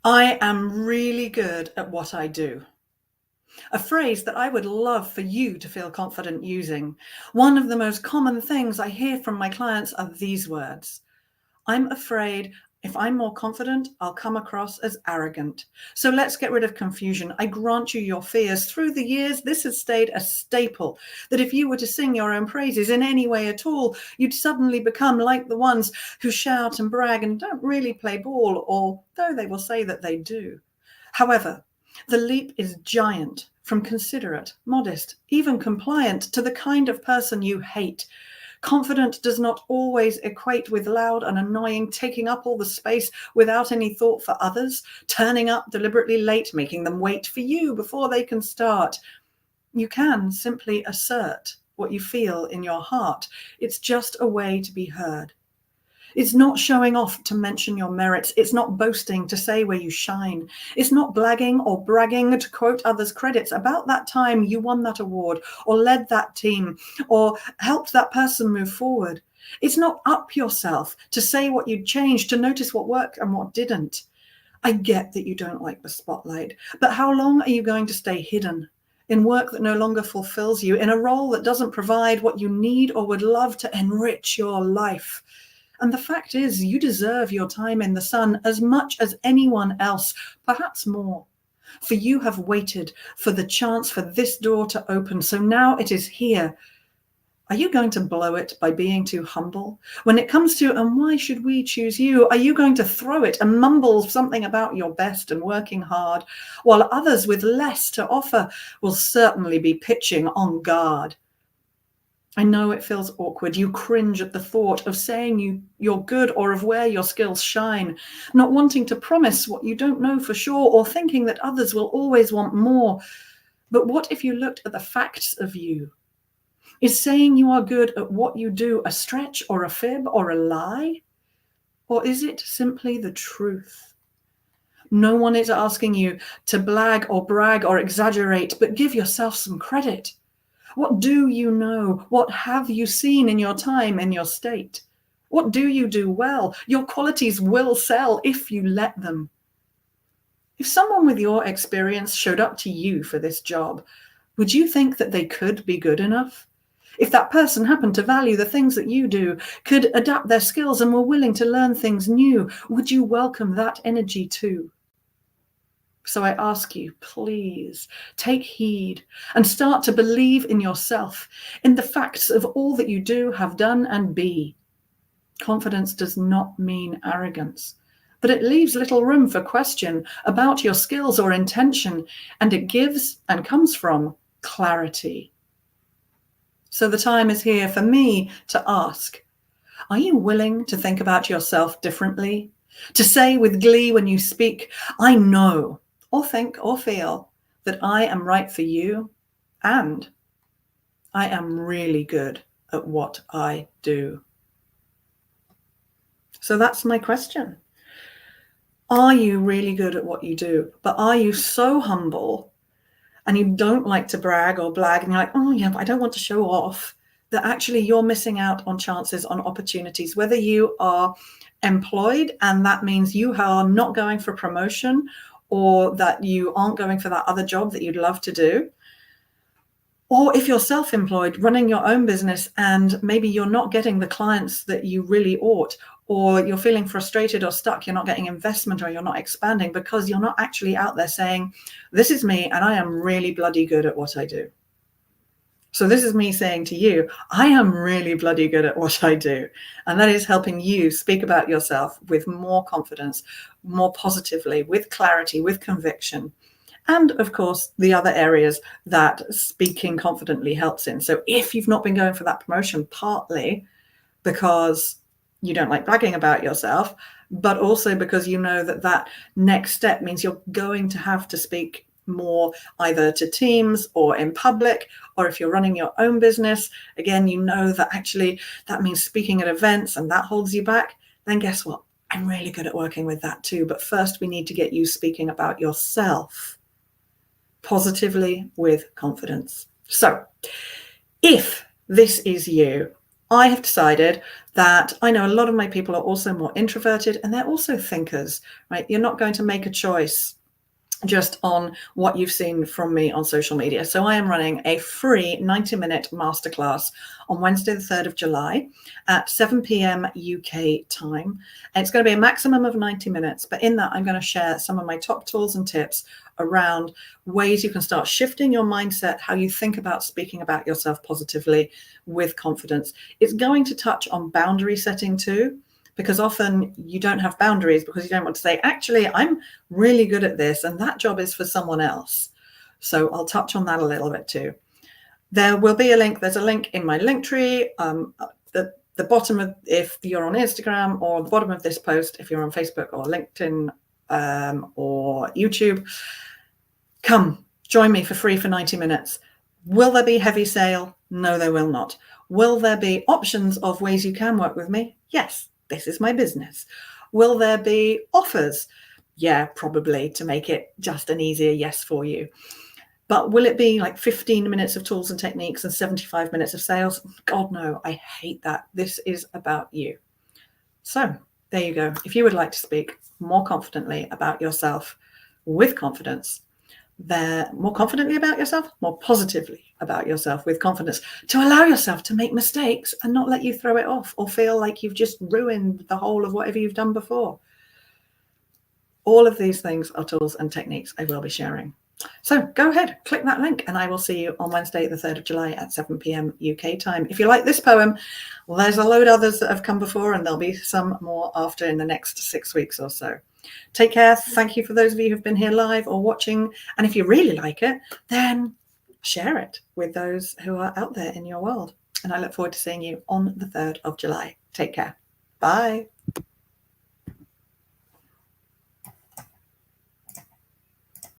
I am really good at what I do. A phrase that I would love for you to feel confident using. One of the most common things I hear from my clients are these words. I'm afraid if I'm more confident, I'll come across as arrogant. So let's get rid of confusion. I grant you your fears. Through the years, this has stayed a staple, that if you were to sing your own praises in any way at all, you'd suddenly become like the ones who shout and brag and don't really play ball, although they will say that they do. However, the leap is giant from considerate, modest, even compliant to the kind of person you hate. Confident does not always equate with loud and annoying, taking up all the space without any thought for others, turning up deliberately late, making them wait for you before they can start. You can simply assert what you feel in your heart. It's just a way to be heard. It's not showing off to mention your merits. It's not boasting to say where you shine. It's not blagging or bragging to quote others' credits about that time you won that award or led that team or helped that person move forward. It's not up yourself to say what you'd change, to notice what worked and what didn't. I get that you don't like the spotlight, but how long are you going to stay hidden? In work that no longer fulfills you, in a role that doesn't provide what you need or would love to enrich your life? And the fact is, you deserve your time in the sun as much as anyone else, perhaps more. For you have waited for the chance for this door to open, so now it is here. Are you going to blow it by being too humble? When it comes to, and why should we choose you? Are you going to throw it and mumble something about your best and working hard, while others with less to offer will certainly be pitching on guard? I know it feels awkward. You cringe at the thought of saying you're good or of where your skills shine, not wanting to promise what you don't know for sure or thinking that others will always want more. But what if you looked at the facts of you? Is saying you are good at what you do a stretch or a fib or a lie? Or is it simply the truth? No one is asking you to blag or brag or exaggerate, but give yourself some credit. What do you know? What have you seen in your time in your state? What do you do well? Your qualities will sell if you let them. If someone with your experience showed up to you for this job, would you think that they could be good enough? If that person happened to value the things that you do, could adapt their skills and were willing to learn things new, would you welcome that energy too? So I ask you, please take heed and start to believe in yourself, in the facts of all that you do, have done, and be. Confidence does not mean arrogance, but it leaves little room for question about your skills or intention, and it gives and comes from clarity. So the time is here for me to ask, are you willing to think about yourself differently? To say with glee when you speak, I know, or think or feel that I am right for you, and I am really good at what I do. So that's my question. Are you really good at what you do? But are you so humble and you don't like to brag or blag and you're like, oh yeah, but I don't want to show off, that actually you're missing out on chances, on opportunities, whether you are employed and that means you are not going for promotion, or that you aren't going for that other job that you'd love to do. Or if you're self-employed, running your own business, and maybe you're not getting the clients that you really ought, or you're feeling frustrated or stuck, you're not getting investment, or you're not expanding because you're not actually out there saying, this is me and I am really bloody good at what I do. So this is me saying to you, I am really bloody good at what I do. And that is helping you speak about yourself with more confidence, more positively, with clarity, with conviction. And of course, the other areas that speaking confidently helps in. So if you've not been going for that promotion, partly because you don't like bragging about yourself, but also because you know that that next step means you're going to have to speak more either to teams or in public, or if you're running your own business, again, you know that actually that means speaking at events and that holds you back, then guess what? I'm really good at working with that too. But first we need to get you speaking about yourself positively with confidence. So if this is you, I have decided that I know a lot of my people are also more introverted and they're also thinkers, right? You're not going to make a choice just on what you've seen from me on social media. So I am running a free 90-minute masterclass on Wednesday, the 3rd of July at 7 p.m. UK time. And it's going to be a maximum of 90 minutes. But in that, I'm going to share some of my top tools and tips around ways you can start shifting your mindset, how you think about speaking about yourself positively with confidence. It's going to touch on boundary setting too, because often you don't have boundaries because you don't want to say, actually, I'm really good at this and that job is for someone else. So I'll touch on that a little bit too. There will be a link. There's a link in my link tree. The bottom of, if you're on Instagram, or the bottom of this post if you're on Facebook or LinkedIn or YouTube. Come join me for free for 90 minutes. Will there be heavy sale? No, there will not. Will there be options of ways you can work with me? Yes. This is my business. Will there be offers? Yeah, probably, to make it just an easier yes for you. But will it be like 15 minutes of tools and techniques and 75 minutes of sales? God, no, I hate that. This is about you. So there you go. If you would like to speak more confidently about yourself with confidence, more confidently about yourself, more positively about yourself with confidence, to allow yourself to make mistakes and not let you throw it off or feel like you've just ruined the whole of whatever you've done before. All of these things are tools and techniques I will be sharing. So go ahead, click that link, and I will see you on Wednesday, the 3rd of July at 7 p.m. UK time. If you like this poem, well, there's a load of others that have come before, and there'll be some more after in the next 6 weeks or so. Take care. Thank you for those of you who've been here live or watching. And if you really like it, then share it with those who are out there in your world. And I look forward to seeing you on the 3rd of July. Take care. Bye.